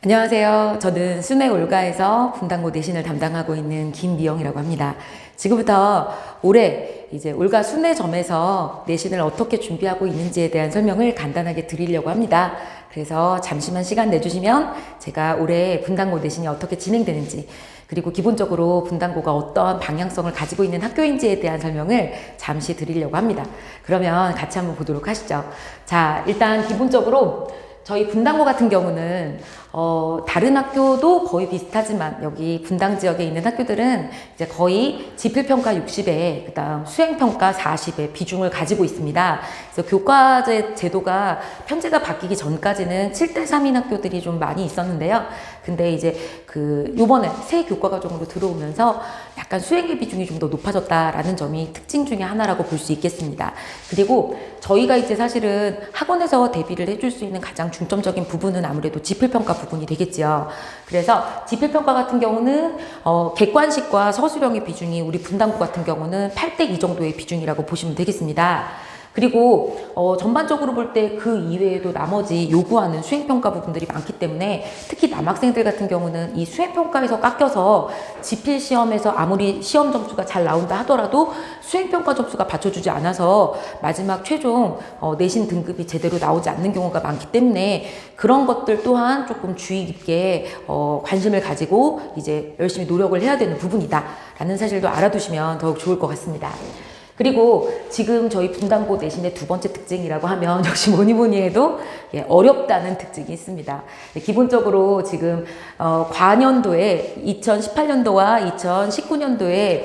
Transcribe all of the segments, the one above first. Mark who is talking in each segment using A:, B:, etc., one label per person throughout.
A: 안녕하세요. 저는 순회 올가에서 분당고 내신을 담당하고 있는 김미영이라고 합니다. 지금부터 올해 이제 올가 순회점에서 내신을 어떻게 준비하고 있는지에 대한 설명을 간단하게 드리려고 합니다. 그래서 잠시만 시간 내주시면 제가 올해 분당고 내신이 어떻게 진행되는지, 그리고 기본적으로 분당고가 어떠한 방향성을 가지고 있는 학교인지에 대한 설명을 잠시 드리려고 합니다. 그러면 같이 한번 보도록 하시죠. 자, 일단 기본적으로 저희 분당고 같은 경우는 다른 학교도 거의 비슷하지만 여기 분당 지역에 있는 학교들은 이제 거의 지필평가 60에 그다음 수행평가 40의 비중을 가지고 있습니다. 그래서 교과제 제도가 편제가 바뀌기 전까지는 7대 3인 학교들이 좀 많이 있었는데요. 근데 이제 요번에 새 교과 과정으로 들어오면서 약간 수행의 비중이 좀 더 높아졌다라는 점이 특징 중에 하나라고 볼 수 있겠습니다. 그리고 저희가 이제 사실은 학원에서 대비를 해줄 수 있는 가장 중점적인 부분은 아무래도 지필평가 부분이 되겠죠. 그래서 지필평가 같은 경우는 객관식과 서술형의 비중이 우리 분당고 같은 경우는 8대 2 정도의 비중이라고 보시면 되겠습니다. 그리고 전반적으로 볼 때 그 이외에도 나머지 요구하는 수행평가 부분들이 많기 때문에 특히 남학생들 같은 경우는 이 수행평가에서 깎여서 지필 시험에서 아무리 시험 점수가 잘 나온다 하더라도 수행평가 점수가 받쳐주지 않아서 마지막 최종 내신 등급이 제대로 나오지 않는 경우가 많기 때문에 그런 것들 또한 조금 주의 깊게 관심을 가지고 이제 열심히 노력을 해야 되는 부분이다 라는 사실도 알아두시면 더욱 좋을 것 같습니다. 그리고 지금 저희 분당고 내신의 두 번째 특징이라고 하면 역시 뭐니 해도 어렵다는 특징이 있습니다. 기본적으로 지금 과년도에 2018년도와 2019년도에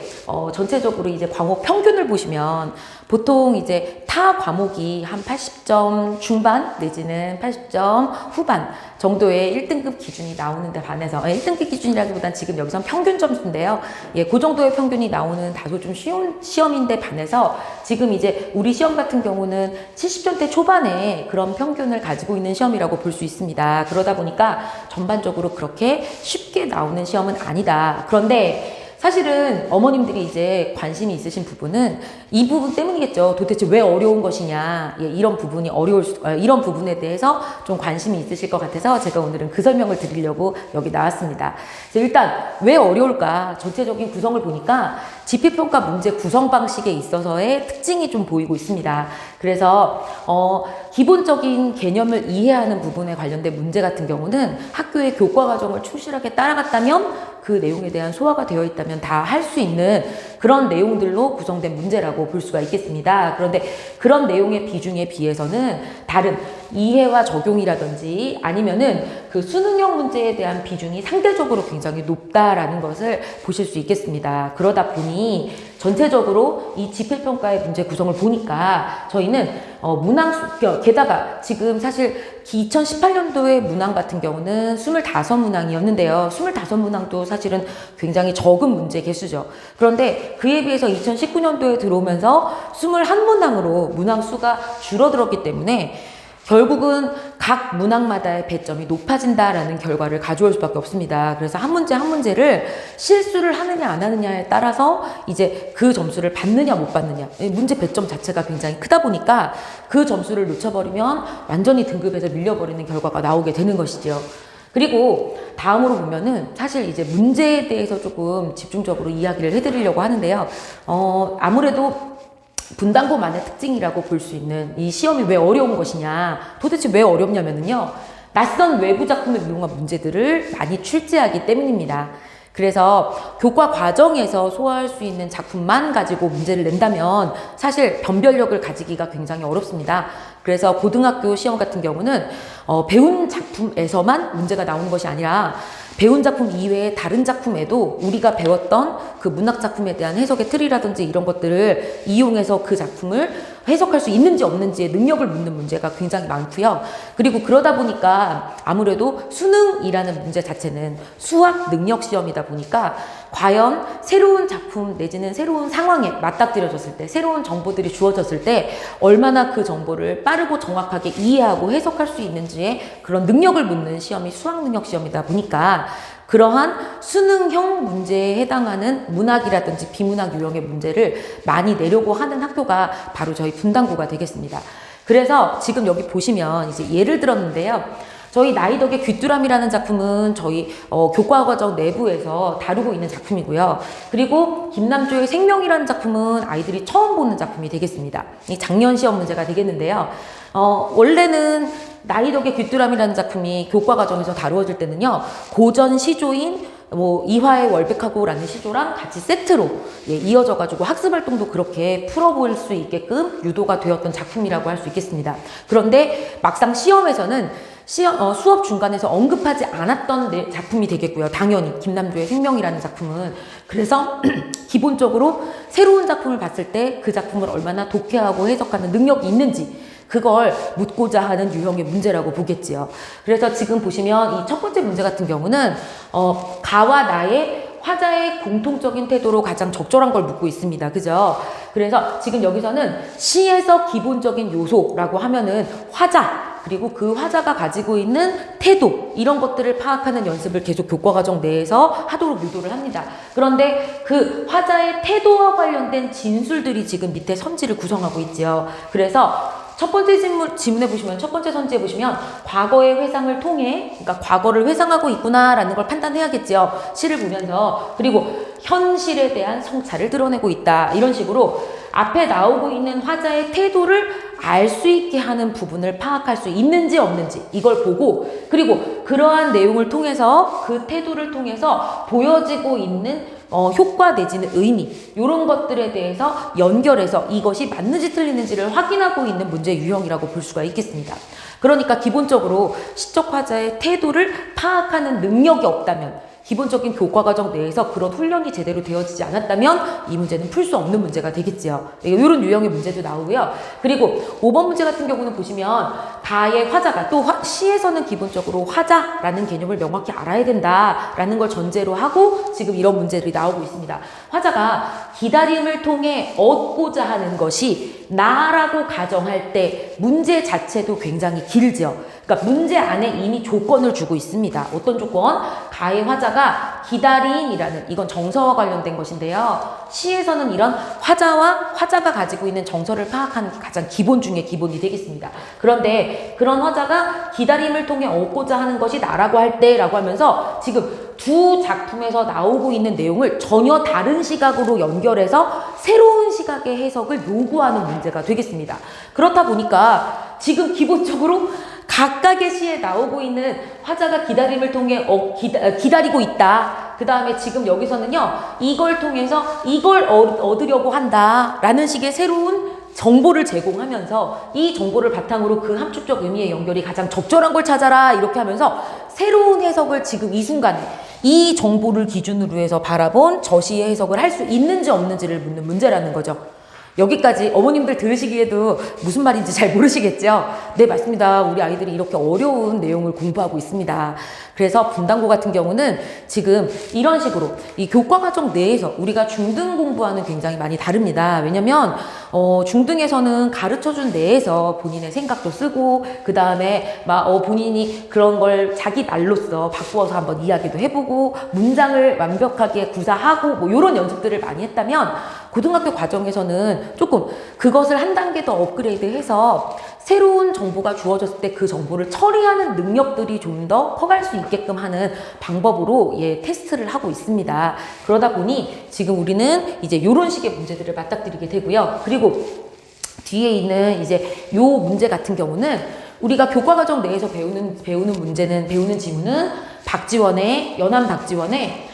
A: 전체적으로 이제 과목 평균을 보시면 보통 이제 타 과목이 한 80점 중반 내지는 80점 후반 정도의 1등급 기준이 나오는데 반해서 1등급 기준이라기보단 지금 여기선 평균 점수인데요. 그 정도의 평균이 나오는 다소 좀 쉬운 시험인데 반해서 지금 이제 우리 시험 같은 경우는 70점대 초반에 그런 평균을 가지고 있는 시험이라고 볼 수 있습니다. 그러다 보니까 전반적으로 그렇게 쉽게 나오는 시험은 아니다. 그런데 사실은 어머님들이 이제 관심이 있으신 부분은 이 부분 때문이겠죠. 도대체 왜 어려운 것이냐. 이런 부분이 이런 부분에 대해서 좀 관심이 있으실 것 같아서 제가 오늘은 그 설명을 드리려고 여기 나왔습니다. 일단 왜 어려울까? 전체적인 구성을 보니까 지필평가 문제 구성 방식에 있어서의 특징이 좀 보이고 있습니다. 그래서 기본적인 개념을 이해하는 부분에 관련된 문제 같은 경우는 학교의 교과 과정을 충실하게 따라갔다면 그 내용에 대한 소화가 되어 있다면 다 할 수 있는 그런 내용들로 구성된 문제라고 볼 수가 있겠습니다. 그런데 그런 내용의 비중에 비해서는 다른 이해와 적용이라든지 아니면은 그 수능형 문제에 대한 비중이 상대적으로 굉장히 높다라는 것을 보실 수 있겠습니다. 그러다 보니 전체적으로 이 지필평가의 문제 구성을 보니까 저희는 게다가 지금 사실 2018년도의 문항 같은 경우는 25문항이었는데요. 25문항도 사실은 굉장히 적은 문제 개수죠. 그런데 그에 비해서 2019년도에 들어오면서 21문항으로 문항 수가 줄어들었기 때문에 결국은 각 문항마다의 배점이 높아진다라는 결과를 가져올 수밖에 없습니다. 그래서 한 문제 한 문제를 실수를 하느냐 안 하느냐에 따라서 이제 그 점수를 받느냐 못 받느냐, 문제 배점 자체가 굉장히 크다 보니까 그 점수를 놓쳐버리면 완전히 등급에서 밀려버리는 결과가 나오게 되는 것이죠. 그리고 다음으로 보면은 사실 이제 문제에 대해서 조금 집중적으로 이야기를 해드리려고 하는데요. 아무래도 분당고만의 특징이라고 볼 수 있는 이 시험이 왜 어려운 것이냐, 도대체 왜 어렵냐면요, 낯선 외부 작품을 이용한 문제들을 많이 출제하기 때문입니다. 그래서 교과 과정에서 소화할 수 있는 작품만 가지고 문제를 낸다면 사실 변별력을 가지기가 굉장히 어렵습니다. 그래서 고등학교 시험 같은 경우는 배운 작품에서만 문제가 나오는 것이 아니라 배운 작품 이외에 다른 작품에도 우리가 배웠던 그 문학 작품에 대한 해석의 틀이라든지 이런 것들을 이용해서 그 작품을 해석할 수 있는지 없는지의 능력을 묻는 문제가 굉장히 많고요. 그리고 그러다 보니까 아무래도 수능이라는 문제 자체는 수학 능력 시험이다 보니까 과연 새로운 작품 내지는 새로운 상황에 맞닥뜨려졌을 때, 새로운 정보들이 주어졌을 때 얼마나 그 정보를 빠르고 정확하게 이해하고 해석할 수 있는지의 그런 능력을 묻는 시험이 수학 능력 시험이다 보니까 그러한 수능형 문제에 해당하는 문학이라든지 비문학 유형의 문제를 많이 내려고 하는 학교가 바로 저희 분당고가 되겠습니다. 그래서 지금 여기 보시면 이제 예를 들었는데요. 저희 나이덕의 귀뚜라미라는 작품은 저희 교과과정 내부에서 다루고 있는 작품이고요. 그리고 김남조의 생명이라는 작품은 아이들이 처음 보는 작품이 되겠습니다. 이 작년 시험 문제가 되겠는데요. 원래는 나이덕의 귀뚜라미라는 작품이 교과과정에서 다루어질 때는요, 고전 시조인 이화의 월백하고라는 시조랑 같이 세트로 이어져가지고 학습활동도 그렇게 풀어볼 수 있게끔 유도가 되었던 작품이라고 할 수 있겠습니다. 그런데 막상 시험에서는 수업 중간에서 언급하지 않았던 작품이 되겠고요. 당연히 김남조의 생명이라는 작품은. 그래서 기본적으로 새로운 작품을 봤을 때 그 작품을 얼마나 독해하고 해석하는 능력이 있는지 그걸 묻고자 하는 유형의 문제라고 보겠지요. 그래서 지금 보시면 이 첫 번째 문제 같은 경우는 가와 나의 화자의 공통적인 태도로 가장 적절한 걸 묻고 있습니다. 그죠? 그래서 지금 여기서는 시에서 기본적인 요소라고 하면은 화자, 그리고 그 화자가 가지고 있는 태도, 이런 것들을 파악하는 연습을 계속 교과과정 내에서 하도록 유도를 합니다. 그런데 그 화자의 태도와 관련된 진술들이 지금 밑에 선지를 구성하고 있지요. 그래서 첫 번째 지문에 보시면, 첫 번째 선지에 보시면 과거의 회상을 통해, 그러니까 과거를 회상하고 있구나라는 걸 판단해야겠죠. 시를 보면서. 그리고 현실에 대한 성찰을 드러내고 있다. 이런 식으로 앞에 나오고 있는 화자의 태도를 알 수 있게 하는 부분을 파악할 수 있는지 없는지 이걸 보고, 그리고 그러한 내용을 통해서 그 태도를 통해서 보여지고 있는 효과 내지는 의미, 이런 것들에 대해서 연결해서 이것이 맞는지 틀리는지를 확인하고 있는 문제 유형이라고 볼 수가 있겠습니다. 그러니까 기본적으로 시적 화자의 태도를 파악하는 능력이 없다면, 기본적인 교과과정 내에서 그런 훈련이 제대로 되어지지 않았다면 이 문제는 풀 수 없는 문제가 되겠지요. 이런 유형의 문제도 나오고요. 그리고 5번 문제 같은 경우는 보시면 가의 화자가, 또 시에서는 기본적으로 화자라는 개념을 명확히 알아야 된다라는 걸 전제로 하고 지금 이런 문제들이 나오고 있습니다. 화자가 기다림을 통해 얻고자 하는 것이 나라고 가정할 때 문제 자체도 굉장히 길죠. 그러니까 문제 안에 이미 조건을 주고 있습니다. 어떤 조건? 가의 화자가 기다림이라는, 이건 정서와 관련된 것인데요. 시에서는 이런 화자와 화자가 가지고 있는 정서를 파악하는 게 가장 기본 중에 기본이 되겠습니다. 그런데 그런 화자가 기다림을 통해 얻고자 하는 것이 나라고 할 때라고 하면서 지금 두 작품에서 나오고 있는 내용을 전혀 다른 시각으로 연결해서 새로운 시각의 해석을 요구하는 문제가 되겠습니다. 그렇다 보니까 지금 기본적으로 각각의 시에 나오고 있는 화자가 기다림을 통해 기다리고 있다. 그 다음에 지금 여기서는요, 이걸 통해서 이걸 얻으려고 한다라는 식의 새로운 정보를 제공하면서 이 정보를 바탕으로 그 함축적 의미의 연결이 가장 적절한 걸 찾아라, 이렇게 하면서 새로운 해석을 지금 이 순간에 이 정보를 기준으로 해서 바라본 저시의 해석을 할 수 있는지 없는지를 묻는 문제라는 거죠. 여기까지 어머님들 들으시기에도 무슨 말인지 잘 모르시겠죠? 네, 맞습니다. 우리 아이들이 이렇게 어려운 내용을 공부하고 있습니다. 그래서 분당고 같은 경우는 지금 이런 식으로 이 교과과정 내에서 우리가 중등 공부와는 굉장히 많이 다릅니다. 왜냐면 중등에서는 가르쳐준 내에서 본인의 생각도 쓰고, 그 다음에 막 본인이 그런 걸 자기 말로써 바꾸어서 한번 이야기도 해보고 문장을 완벽하게 구사하고 뭐 이런 연습들을 많이 했다면, 고등학교 과정에서는 조금 그것을 한 단계 더 업그레이드해서 새로운 정보가 주어졌을 때 그 정보를 처리하는 능력들이 좀 더 커갈 수 있게끔 하는 방법으로 테스트를 하고 있습니다. 그러다 보니 지금 우리는 이제 이런 식의 문제들을 맞닥뜨리게 되고요. 그리고 뒤에 있는 이제 요 문제 같은 경우는 우리가 교과과정 내에서 배우는 지문은 연한 박지원의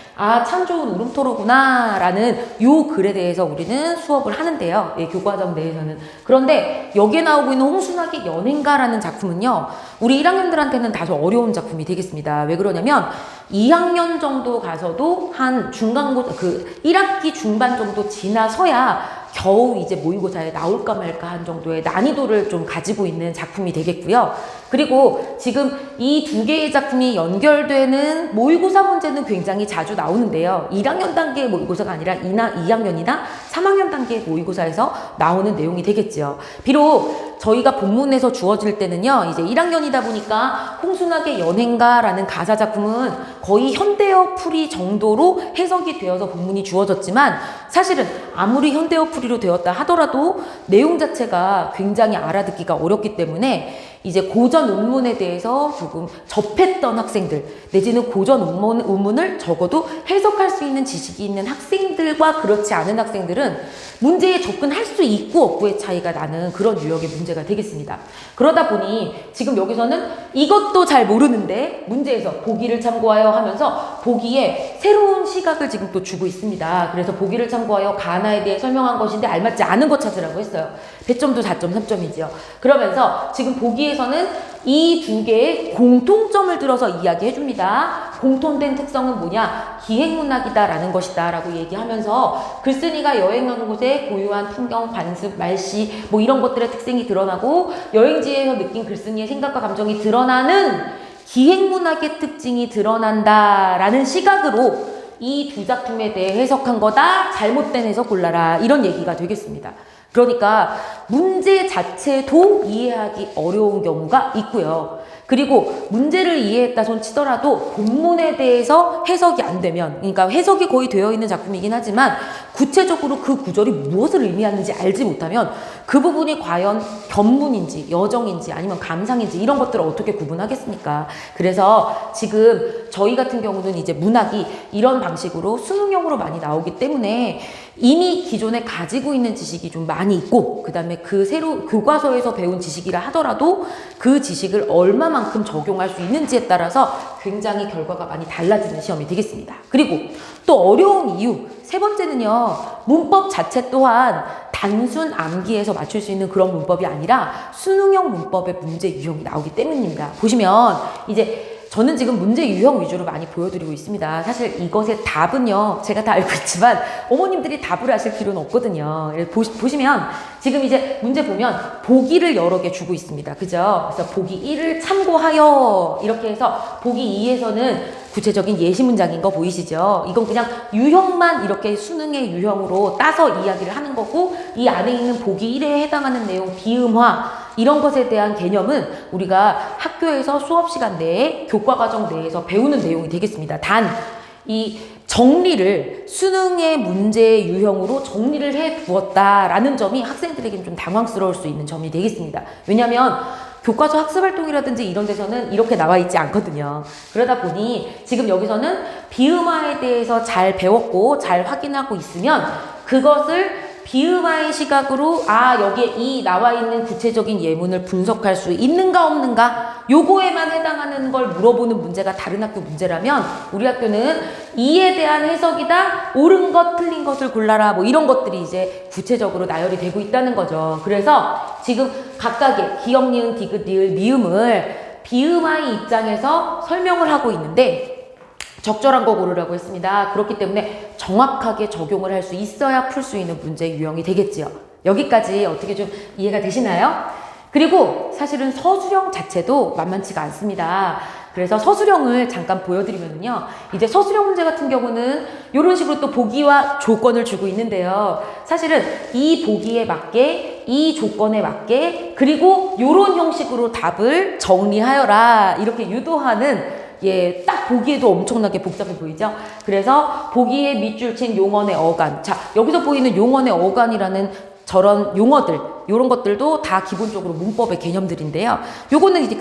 A: 참 좋은 울음토로구나 라는 요 글에 대해서 우리는 수업을 하는데요. 교과과정 내에서는. 그런데 여기에 나오고 있는 홍순학의 연행가라는 작품은요, 우리 1학년들한테는 다소 어려운 작품이 되겠습니다. 왜 그러냐면 2학년 정도 가서도 한 1학기 중반 정도 지나서야 겨우 이제 모의고사에 나올까 말까 한 정도의 난이도를 좀 가지고 있는 작품이 되겠고요. 그리고 지금 이 두 개의 작품이 연결되는 모의고사 문제는 굉장히 자주 나오는데요. 1학년 단계의 모의고사가 아니라 2학년이나 3학년 단계의 모의고사에서 나오는 내용이 되겠죠. 비록 저희가 본문에서 주어질 때는요, 이제 1학년이다 보니까 홍순학의 연행가라는 가사 작품은 거의 현대어 풀이 정도로 해석이 되어서 본문이 주어졌지만, 사실은 아무리 현대어 풀이로 되었다 하더라도 내용 자체가 굉장히 알아듣기가 어렵기 때문에 이제 고전 운문에 대해서 조금 접했던 학생들 내지는 고전 운문을 적어도 해석할 수 있는 지식이 있는 학생들과 그렇지 않은 학생들은 문제에 접근할 수 있고 없고의 차이가 나는 그런 유형의 문제가 되겠습니다. 그러다 보니 지금 여기서는 이것도 잘 모르는데 문제에서 보기를 참고하여 하면서 보기에 새로운 시각을 지금 또 주고 있습니다. 그래서 보기를 참고하여 가나에 대해 설명한 것인데 알맞지 않은 것 찾으라고 했어요. 배점도 4점, 3점이지요. 그러면서 지금 보기에서는 이 두 개의 공통점을 들어서 이야기해 줍니다. 공통된 특성은 뭐냐? 기행문학이다라는 것이다 라고 얘기하면서 글쓴이가 여행한 곳에 고유한 풍경, 관습, 말씨 뭐 이런 것들의 특징이 드러나고 여행지에서 느낀 글쓴이의 생각과 감정이 드러나는 기행문학의 특징이 드러난다라는 시각으로 이 두 작품에 대해 해석한 거다. 잘못된 해석 골라라. 이런 얘기가 되겠습니다. 그러니까 문제 자체도 이해하기 어려운 경우가 있고요. 그리고 문제를 이해했다 손 치더라도 본문에 대해서 해석이 안 되면, 그러니까 해석이 거의 되어 있는 작품이긴 하지만 구체적으로 그 구절이 무엇을 의미하는지 알지 못하면 그 부분이 과연 견문인지 여정인지 아니면 감상인지 이런 것들을 어떻게 구분하겠습니까? 그래서 지금 저희 같은 경우는 이제 문학이 이런 방식으로 수능형으로 많이 나오기 때문에 이미 기존에 가지고 있는 지식이 좀 많이 있고 그 다음에 그 새로 교과서에서 배운 지식이라 하더라도 그 지식을 얼마만큼 적용할 수 있는지에 따라서 굉장히 결과가 많이 달라지는 시험이 되겠습니다. 그리고 또 어려운 이유 세 번째는요, 문법 자체 또한 단순 암기해서 맞출 수 있는 그런 문법이 아니라 수능형 문법의 문제 유형이 나오기 때문입니다. 보시면 이제 저는 지금 문제 유형 위주로 많이 보여드리고 있습니다. 사실 이것의 답은요, 제가 다 알고 있지만 어머님들이 답을 하실 필요는 없거든요. 보시면 지금 이제 문제 보면 보기를 여러 개 주고 있습니다. 그죠? 그래서 보기 1을 참고하여 이렇게 해서 보기 2에서는 구체적인 예시 문장인 거 보이시죠? 이건 그냥 유형만 이렇게 수능의 유형으로 따서 이야기를 하는 거고 이 안에 있는 보기 1에 해당하는 내용 비음화 이런 것에 대한 개념은 우리가 학교에서 수업 시간 내에 교과과정 내에서 배우는 내용이 되겠습니다. 단 이 정리를 수능의 문제 유형으로 정리를 해 두었다라는 점이 학생들에게는 좀 당황스러울 수 있는 점이 되겠습니다. 왜냐하면 교과서 학습활동이라든지 이런 데서는 이렇게 나와 있지 않거든요. 그러다 보니 지금 여기서는 비음화에 대해서 잘 배웠고 잘 확인하고 있으면 그것을 비음화의 시각으로 여기에 이 나와 있는 구체적인 예문을 분석할 수 있는가 없는가 요거에만 해당하는 걸 물어보는 문제가 다른 학교 문제라면 우리 학교는 이에 대한 해석이다 옳은 것 틀린 것을 골라라 뭐 이런 것들이 이제 구체적으로 나열이 되고 있다는 거죠. 그래서 지금 각각의 기역, 니은, 디귿, 리을, 미음을 비음화의 입장에서 설명을 하고 있는데 적절한 거 고르라고 했습니다. 그렇기 때문에 정확하게 적용을 할 수 있어야 풀 수 있는 문제 유형이 되겠지요. 여기까지 어떻게 좀 이해가 되시나요? 그리고 사실은 서술형 자체도 만만치가 않습니다. 그래서 서술형을 잠깐 보여드리면요. 이제 서술형 문제 같은 경우는 이런 식으로 또 보기와 조건을 주고 있는데요. 사실은 이 보기에 맞게 이 조건에 맞게 그리고 이런 형식으로 답을 정리하여라 이렇게 유도하는 딱 보기에도 엄청나게 복잡해 보이죠? 그래서 보기에 밑줄 친 용언의 어간. 자, 여기서 보이는 용언의 어간이라는 저런 용어들, 이런 것들도 다 기본적으로 문법의 개념들인데요. 요거는 이제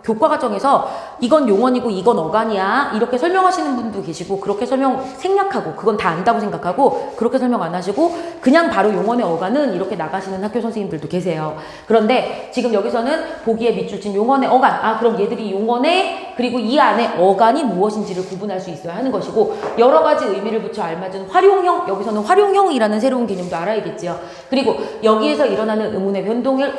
A: 교과과정에서 이건 용언이고 이건 어간이야 이렇게 설명하시는 분도 계시고 그렇게 생략하고 그건 다 안다고 생각하고 그렇게 설명 안 하시고 그냥 바로 용언의 어간은 이렇게 나가시는 학교 선생님들도 계세요. 그런데 지금 여기서는 보기에 밑줄 친 용언의 어간, 그럼 얘들이 용언의 그리고 이 안에 어간이 무엇인지를 구분할 수 있어야 하는 것이고 여러 가지 의미를 붙여 알맞은 활용형, 여기서는 활용형이라는 새로운 개념도 알아야겠지요. 그리고 여기에서 일어나는 의문의 변동을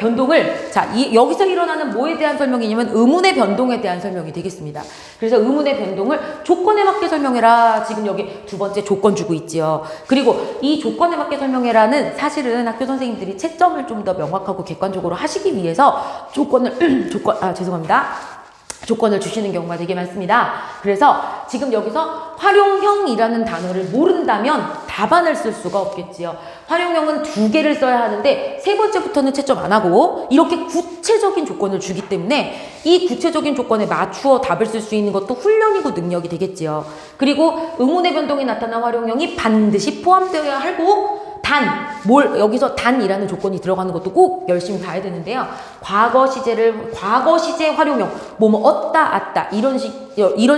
A: 여기서 일어나는 뭐에 대한 설명이냐면 의문의 변동에 대한 설명이 되겠습니다. 그래서 의문의 변동을 조건에 맞게 설명해라. 지금 여기 두 번째 조건 주고 있지요. 그리고 이 조건에 맞게 설명해라는 사실은 학교 선생님들이 채점을 좀 더 명확하고 객관적으로 하시기 위해서 조건을 주시는 경우가 되게 많습니다. 그래서 지금 여기서 활용형이라는 단어를 모른다면 답안을 쓸 수가 없겠지요. 활용형은 두 개를 써야 하는데 세 번째부터는 채점 안 하고 이렇게 구체적인 조건을 주기 때문에 이 구체적인 조건에 맞추어 답을 쓸 수 있는 것도 훈련이고 능력이 되겠지요. 그리고 의문의 변동이 나타난 활용형이 반드시 포함되어야 하고 단 여기서 단이라는 조건이 들어가는 것도 꼭 열심히 봐야 되는데요. 과거 시제 활용형, 얻다, 왔다, 이런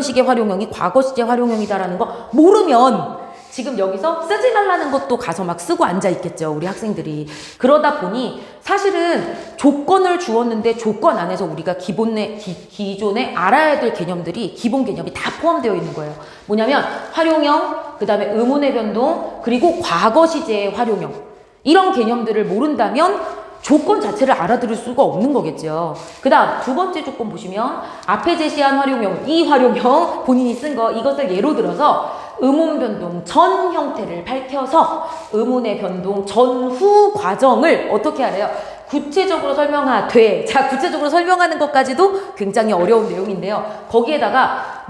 A: 식의 활용형이 과거 시제 활용형이다라는 거 모르면 지금 여기서 쓰지 말라는 것도 가서 막 쓰고 앉아 있겠죠, 우리 학생들이. 그러다 보니 사실은 조건을 주었는데 조건 안에서 우리가 기존에 알아야 될 개념들이, 기본 개념이 다 포함되어 있는 거예요. 뭐냐면 활용형, 그 다음에 의문의 변동, 그리고 과거 시제의 활용형, 이런 개념들을 모른다면 조건 자체를 알아들을 수가 없는 거겠죠. 그 다음 두 번째 조건 보시면 앞에 제시한 활용형, 이 활용형 본인이 쓴 거, 이것을 예로 들어서 의문 변동 전 형태를 밝혀서 의문의 변동 전후 과정을 어떻게 하래요? 구체적으로 설명하되. 자, 구체적으로 설명하는 것까지도 굉장히 어려운 내용인데요. 거기에다가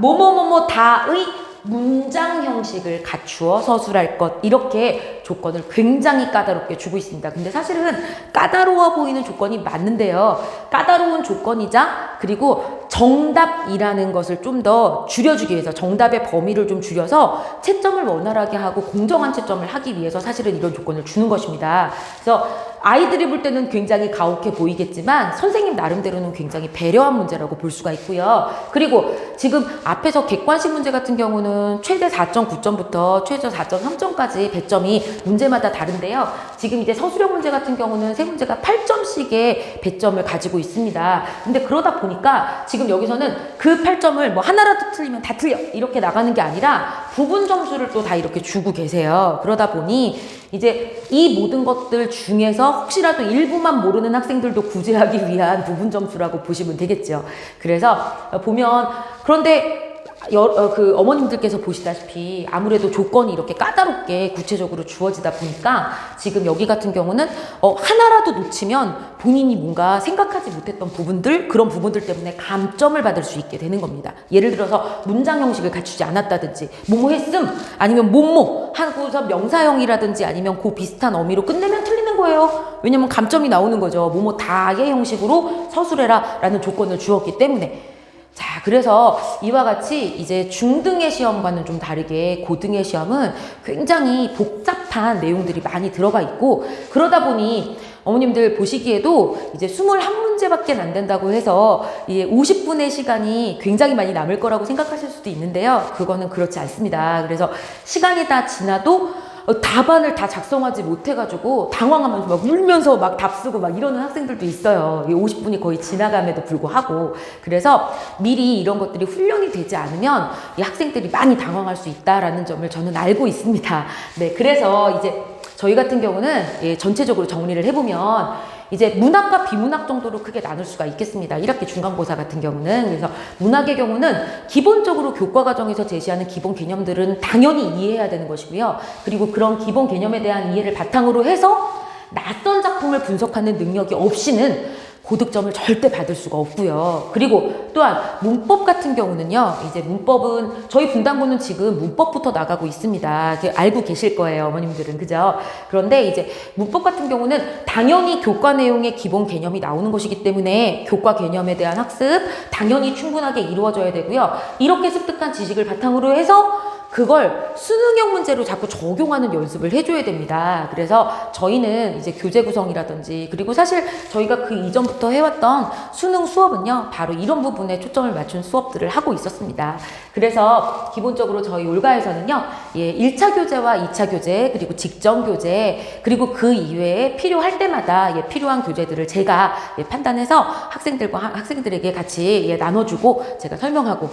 A: 다의 문장 형식을 갖추어 서술할 것, 이렇게 조건을 굉장히 까다롭게 주고 있습니다. 근데 사실은 까다로워 보이는 조건이 맞는데요. 까다로운 조건이자 그리고 정답이라는 것을 좀 더 줄여주기 위해서, 정답의 범위를 좀 줄여서 채점을 원활하게 하고 공정한 채점을 하기 위해서 사실은 이런 조건을 주는 것입니다. 그래서 아이들이 볼 때는 굉장히 가혹해 보이겠지만 선생님 나름대로는 굉장히 배려한 문제라고 볼 수가 있고요. 그리고 지금 앞에서 객관식 문제 같은 경우는 최대 4.9점부터 최저 4.3점까지 배점이 문제마다 다른데요. 지금 이제 서술형 문제 같은 경우는 세 문제가 8점씩의 배점을 가지고 있습니다. 근데 그러다 보니까 지금 여기서는 그 8점을 하나라도 틀리면 다 틀려, 이렇게 나가는 게 아니라 부분 점수를 또 다 이렇게 주고 계세요. 그러다 보니 이제 이 모든 것들 중에서 혹시라도 일부만 모르는 학생들도 구제하기 위한 부분 점수라고 보시면 되겠죠. 그래서 보면, 그런데 어머님들께서 보시다시피 아무래도 조건이 이렇게 까다롭게 구체적으로 주어지다 보니까 지금 여기 같은 경우는 하나라도 놓치면 본인이 뭔가 생각하지 못했던 부분들, 그런 부분들 때문에 감점을 받을 수 있게 되는 겁니다. 예를 들어서 문장 형식을 갖추지 않았다든지, 뭐뭐 했음, 아니면 뭐뭐 하고서 명사형이라든지 아니면 그 비슷한 어미로 끝내면 틀리는 거예요. 왜냐면 감점이 나오는 거죠. 뭐뭐 다의 형식으로 서술해라 라는 조건을 주었기 때문에. 자, 그래서 이와 같이 이제 중등의 시험과는 좀 다르게 고등의 시험은 굉장히 복잡한 내용들이 많이 들어가 있고, 그러다 보니 어머님들 보시기에도 이제 21문제밖에 안 된다고 해서 50분의 시간이 굉장히 많이 남을 거라고 생각하실 수도 있는데요. 그거는 그렇지 않습니다. 그래서 시간이 다 지나도 답안을 다 작성하지 못해가지고 당황하면서 막 울면서 막 답 쓰고 막 이러는 학생들도 있어요. 50분이 거의 지나감에도 불구하고. 그래서 미리 이런 것들이 훈련이 되지 않으면 이 학생들이 많이 당황할 수 있다라는 점을 저는 알고 있습니다. 네, 그래서 이제 저희 같은 경우는 전체적으로 정리를 해보면 이제 문학과 비문학 정도로 크게 나눌 수가 있겠습니다. 1학기 중간고사 같은 경우는. 그래서 문학의 경우는 기본적으로 교과 과정에서 제시하는 기본 개념들은 당연히 이해해야 되는 것이고요. 그리고 그런 기본 개념에 대한 이해를 바탕으로 해서 낯선 작품을 분석하는 능력이 없이는 고득점을 절대 받을 수가 없고요. 그리고 또한 문법 같은 경우는요, 이제 문법은 저희 분당고는 지금 문법부터 나가고 있습니다. 알고 계실 거예요, 어머님들은. 그죠? 그런데 이제 문법 같은 경우는 당연히 교과 내용의 기본 개념이 나오는 것이기 때문에 교과 개념에 대한 학습 당연히 충분하게 이루어져야 되고요. 이렇게 습득한 지식을 바탕으로 해서 그걸 수능형 문제로 자꾸 적용하는 연습을 해줘야 됩니다. 그래서 저희는 이제 교재 구성이라든지, 그리고 사실 저희가 그 이전부터 해왔던 수능 수업은요, 바로 이런 부분에 초점을 맞춘 수업들을 하고 있었습니다. 그래서 기본적으로 저희 올가에서는요, 1차 교재와 2차 교재, 그리고 직전 교재, 그리고 그 이외에 필요할 때마다 필요한 교재들을 제가 판단해서 학생들에게 같이 나눠주고 제가 설명하고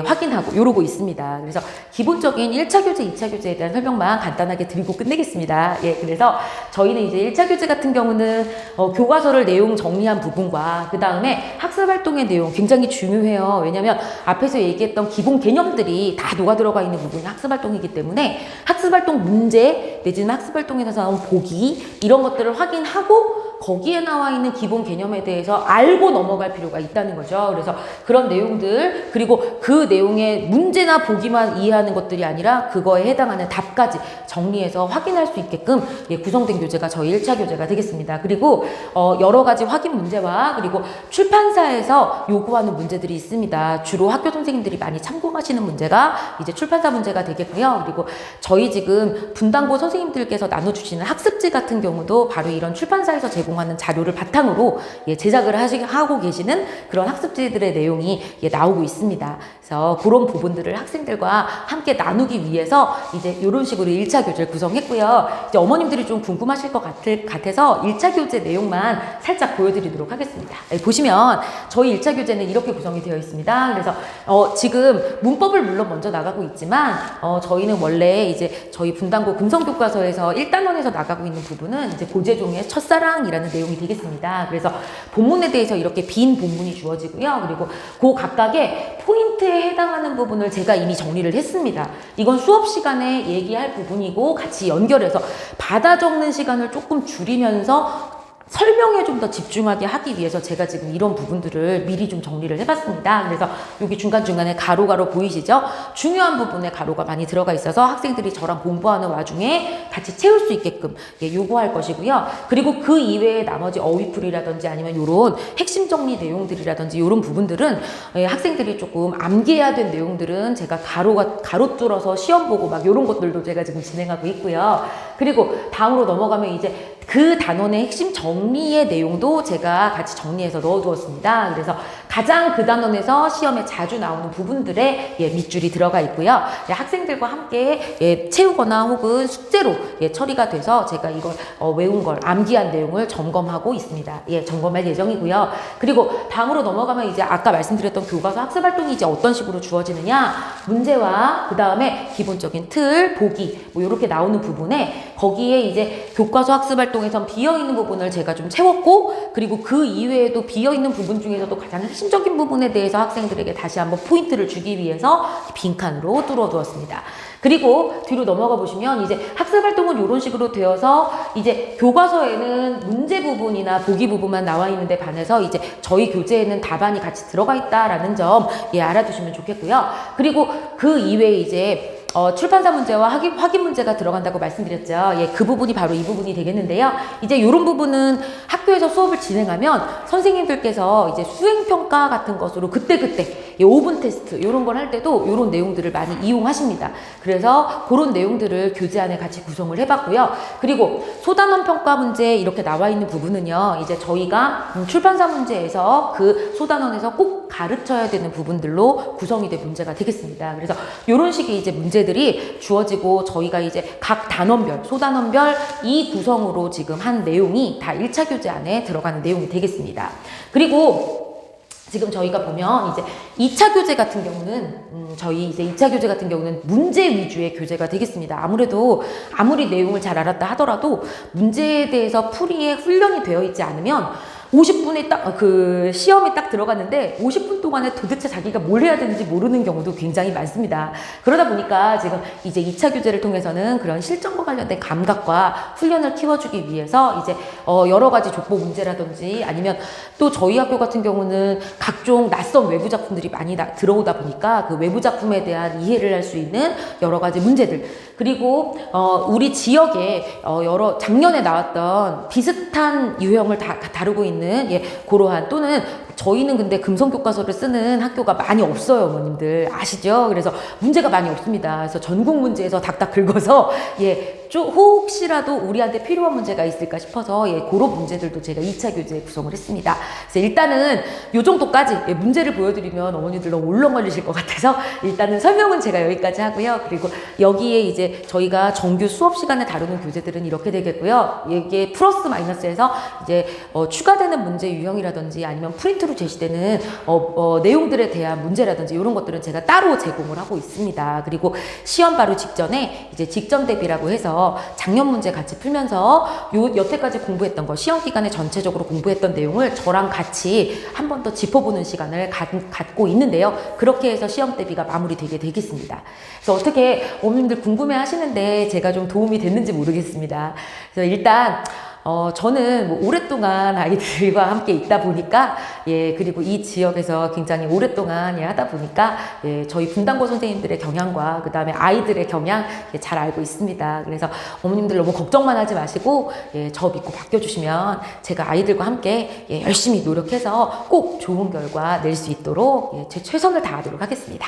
A: 확인하고 이러고 있습니다. 그래서 기본적인 1차 교재, 2차 교재에 대한 설명만 간단하게 드리고 끝내겠습니다. 그래서 저희는 이제 1차 교재 같은 경우는 교과서를 내용 정리한 부분과 그 다음에 학습활동의 내용 굉장히 중요해요. 왜냐하면 앞에서 얘기했던 기본 개념들이 다 녹아 들어가 있는 부분이 학습활동이기 때문에 학습활동 문제 내지는 학습활동에서 나온 보기, 이런 것들을 확인하고 거기에 나와 있는 기본 개념에 대해서 알고 넘어갈 필요가 있다는 거죠. 그래서 그런 내용들, 그리고 그 내용의 문제나 보기만 이해하는 것들이 아니라 그거에 해당하는 답까지 정리해서 확인할 수 있게끔 구성된 교재가 저희 1차 교재가 되겠습니다. 그리고 여러 가지 확인 문제와 그리고 출판사에서 요구하는 문제들이 있습니다. 주로 학교 선생님들이 많이 참고하시는 문제가 이제 출판사 문제가 되겠고요. 그리고 저희 지금 분당고 선생님들께서 나눠주시는 학습지 같은 경우도 바로 이런 출판사에서 제공하는 자료를 바탕으로 제작을 하고 계시는 그런 학습지들의 내용이 나오고 있습니다. 그래서 그런 부분들을 학생들과 함께 나누기 위해서 이제 이런 식으로 1차 교재를 구성했고요. 이제 어머님들이 좀 궁금하실 것 같아서 1차 교재 내용만 살짝 보여드리도록 하겠습니다. 보시면 저희 1차 교재는 이렇게 구성이 되어 있습니다. 그래서 지금 문법을 물론 먼저 나가고 있지만 저희는 원래 이제 저희 분당고 금성교과서에서 1단원에서 나가고 있는 부분은 이제 고재종의 첫사랑이라는 내용이 되겠습니다. 그래서 본문에 대해서 이렇게 빈 본문이 주어지고요. 그리고 그 각각의 포인트에 해당하는 부분을 제가 이미 정리를 했습니다. 이건 수업 시간에 얘기할 부분이고 같이 연결해서 받아 적는 시간을 조금 줄이면서 설명에 좀 더 집중하게 하기 위해서 제가 지금 이런 부분들을 미리 좀 정리를 해봤습니다. 그래서 여기 중간중간에 가로 보이시죠? 중요한 부분에 가로가 많이 들어가 있어서 학생들이 저랑 공부하는 와중에 같이 채울 수 있게끔 요구할 것이고요. 그리고 그 이외에 나머지 어휘풀이라든지 아니면 이런 핵심 정리 내용들이라든지 이런 부분들은 학생들이 조금 암기해야 된 내용들은 제가 가로 뚫어서 시험 보고 막 이런 것들도 제가 지금 진행하고 있고요. 그리고 다음으로 넘어가면 이제 그 단원의 핵심 정리의 내용도 제가 같이 정리해서 넣어두었습니다. 그래서 가장 그 단원에서 시험에 자주 나오는 부분들의 밑줄이 들어가 있고요. 학생들과 함께 채우거나 혹은 숙제로 처리가 돼서 제가 이걸 외운 걸 암기한 내용을 점검하고 있습니다. 점검할 예정이고요. 그리고 다음으로 넘어가면 이제 아까 말씀드렸던 교과서 학습 활동이 이제 어떤 식으로 주어지느냐, 문제와 그 다음에 기본적인 틀, 보기 뭐 이렇게 나오는 부분에 거기에 이제 교과서 학습 활동에선 비어있는 부분을 제가 좀 채웠고, 그리고 그 이외에도 비어있는 부분 중에서도 가장 핵심적인 부분에 대해서 학생들에게 다시 한번 포인트를 주기 위해서 빈칸으로 뚫어두었습니다. 그리고 뒤로 넘어가 보시면 이제 학습 활동은 이런 식으로 되어서 이제 교과서에는 문제 부분이나 보기 부분만 나와 있는데 반해서 이제 저희 교재에는 답안이 같이 들어가 있다라는 점 알아두시면 좋겠고요. 그리고 그 이외에 이제 출판사 문제와 확인 문제가 들어간다고 말씀드렸죠. 그 부분이 바로 이 부분이 되겠는데요. 이제 이런 부분은 학교에서 수업을 진행하면 선생님들께서 이제 수행평가 같은 것으로 그때그때 5분 테스트 이런 걸 할 때도 이런 내용들을 많이 이용하십니다. 그래서 그런 내용들을 교재 안에 같이 구성을 해봤고요. 그리고 소단원 평가 문제 이렇게 나와 있는 부분은요. 이제 저희가 출판사 문제에서 그 소단원에서 꼭 가르쳐야 되는 부분들로 구성이 된 문제가 되겠습니다. 그래서 이런 식의 이제 문제들이 주어지고 저희가 이제 각 단원별, 소단원별 이 구성으로 지금 한 내용이 다 1차 교재 안에 들어가는 내용이 되겠습니다. 그리고 지금 저희가 보면 이제 2차 교재 같은 경우는 저희 이제 2차 교재 같은 경우는 문제 위주의 교재가 되겠습니다. 아무래도 아무리 내용을 잘 알았다 하더라도 문제에 대해서 풀이에 훈련이 되어 있지 않으면 50분에 딱 시험에 딱 들어갔는데 50분 동안에 도대체 자기가 뭘 해야 되는지 모르는 경우도 굉장히 많습니다. 그러다 보니까 지금 이제 2차 교재를 통해서는 그런 실전과 관련된 감각과 훈련을 키워주기 위해서 이제 여러 가지 족보 문제라든지 아니면 또 저희 학교 같은 경우는 각종 낯선 외부 작품들이 많이 들어오다 보니까 그 외부 작품에 대한 이해를 할 수 있는 여러 가지 문제들, 그리고 우리 지역에 여러 작년에 나왔던 비슷한 유형을 다루고 있는 그러한, 또는 저희는 근데 금성교과서를 쓰는 학교가 많이 없어요, 어머님들 아시죠? 그래서 문제가 많이 없습니다. 그래서 전국 문제에서 닥닥 긁어서 혹시라도 우리한테 필요한 문제가 있을까 싶어서 그런 문제들도 제가 2차 교재에 구성을 했습니다. 그래서 일단은 요 정도까지 문제를 보여드리면 어머니들 너무 울렁거리실 것 같아서 일단은 설명은 제가 여기까지 하고요. 그리고 여기에 이제 저희가 정규 수업 시간에 다루는 교재들은 이렇게 되겠고요. 이게 플러스 마이너스에서 이제 추가되는 문제 유형이라든지 아니면 프린트로 제시되는 내용들에 대한 문제라든지 이런 것들은 제가 따로 제공을 하고 있습니다. 그리고 시험 바로 직전에 이제 직전 대비라고 해서 작년 문제 같이 풀면서 여태까지 공부했던 거, 시험 기간에 전체적으로 공부했던 내용을 저랑 같이 한 번 더 짚어보는 시간을 갖고 있는데요. 그렇게 해서 시험 대비가 마무리되게 되겠습니다. 그래서 어떻게 어머님들 궁금해 하시는데 제가 좀 도움이 됐는지 모르겠습니다. 그래서 일단 저는 뭐 오랫동안 아이들과 함께 있다 보니까, 예, 그리고 이 지역에서 굉장히 오랫동안 예, 하다 보니까, 예, 저희 분당고 선생님들의 경향과 그 다음에 아이들의 경향 예, 잘 알고 있습니다. 그래서 어머님들 너무 걱정만 하지 마시고, 예, 저 믿고 맡겨주시면 제가 아이들과 함께 예, 열심히 노력해서 꼭 좋은 결과 낼 수 있도록 예, 제 최선을 다하도록 하겠습니다.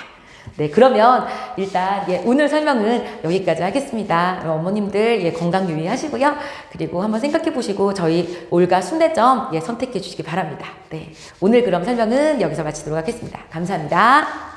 A: 네, 그러면 일단 예, 오늘 설명은 여기까지 하겠습니다. 어머님들 예, 건강 유의하시고요. 그리고 한번 생각해 보시고 저희 올가 순대점 예, 선택해 주시기 바랍니다. 네, 오늘 그럼 설명은 여기서 마치도록 하겠습니다. 감사합니다.